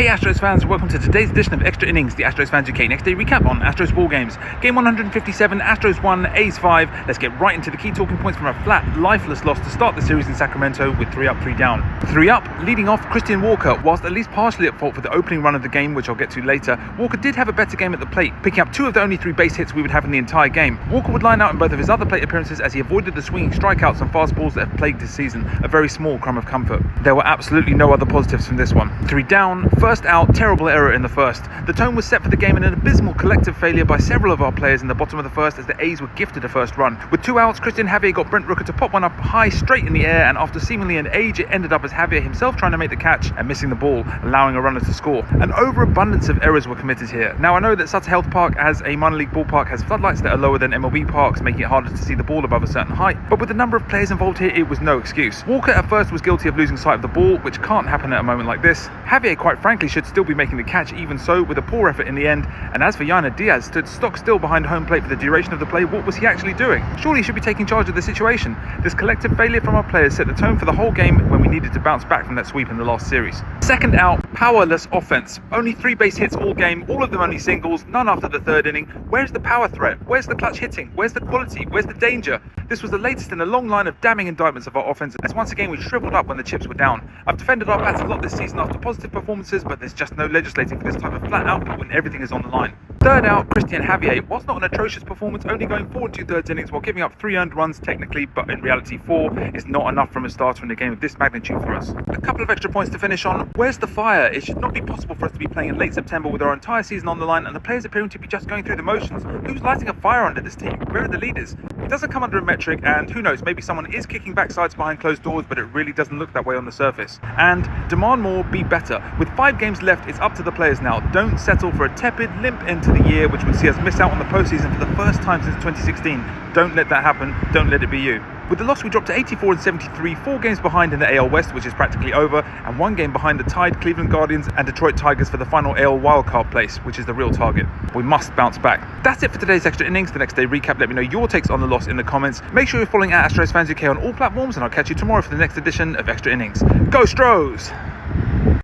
Hey Astros fans, welcome to today's edition of Extra Innings, the Astros Fans UK next day recap on Astros ball games. Game 157, Astros 1, A's 5. Let's get right into the key talking points from a flat, lifeless loss to start the series in Sacramento with 3 up, 3 down. 3 up, leading off Cristian Walker. Whilst at least partially at fault for the opening run of the game, which I'll get to later, Walker did have a better game at the plate, picking up 2 of the only 3 base hits we would have in the entire game. Walker would line out in both of his other plate appearances as he avoided the swinging strikeouts and fastballs that have plagued this season, a very small crumb of comfort. There were absolutely no other positives from this one. 3 down, first out, terrible error in the first. The tone was set for the game in an abysmal collective failure by several of our players in the bottom of the first as the A's were gifted a first run. With 2 outs, Cristian Javier got Brent Rooker to pop one up high straight in the air, and after seemingly an age it ended up as Javier himself trying to make the catch and missing the ball, allowing a runner to score. An overabundance of errors were committed here. Now I know that Sutter Health Park as a minor league ballpark has floodlights that are lower than MLB parks, making it harder to see the ball above a certain height, but with the number of players involved here it was no excuse. Walker at first was guilty of losing sight of the ball, which can't happen at a moment like this. Javier quite frankly should still be making the catch even so, with a poor effort in the end. And as for Yainer Diaz, stood stock still behind home plate for the duration of the play. What was he actually doing? Surely he should be taking charge of the situation. This collective failure from our players set the tone for the whole game when we needed to bounce back from that sweep in the last series. Second out, powerless offense. Only 3 base hits all game, all of them only singles, none after the 3rd inning. Where's the power threat? Where's the clutch hitting? Where's the quality? Where's the danger? This was the latest in a long line of damning indictments of our offense, as once again we shriveled up when the chips were down. I've defended our bats a lot this season after positive performances, but there's just no legislating for this type of flat output when everything is on the line. Third out, Cristian Javier. Was not an atrocious performance, only going 4 2/3 innings while giving up 3 earned runs technically, but in reality 4 is not enough from a starter in a game of this magnitude for us. A couple of extra points to finish on. Where's the fire? It should not be possible for us to be playing in late September with our entire season on the line and the players appearing to be just going through the motions. Who's lighting a fire under this team? Where are the leaders? It doesn't come under a metric, and who knows, maybe someone is kicking backsides behind closed doors, but it really doesn't look that way on the surface. And demand more, be better. With 5 games left, it's up to the players now. Don't settle for a tepid, limp end to the year, which would see us miss out on the postseason for the first time since 2016. Don't let that happen. Don't let it be you. With the loss, we dropped to 84 and 73, 4 games behind in the AL West, which is practically over, and 1 game behind the tied Cleveland Guardians and Detroit Tigers for the final AL wildcard place, which is the real target. We must bounce back. That's it for today's Extra Innings, the next day recap. Let me know your takes on the loss in the comments. Make sure you're following at Astros Fans UK on all platforms, and I'll catch you tomorrow for the next edition of Extra Innings. Go Stros!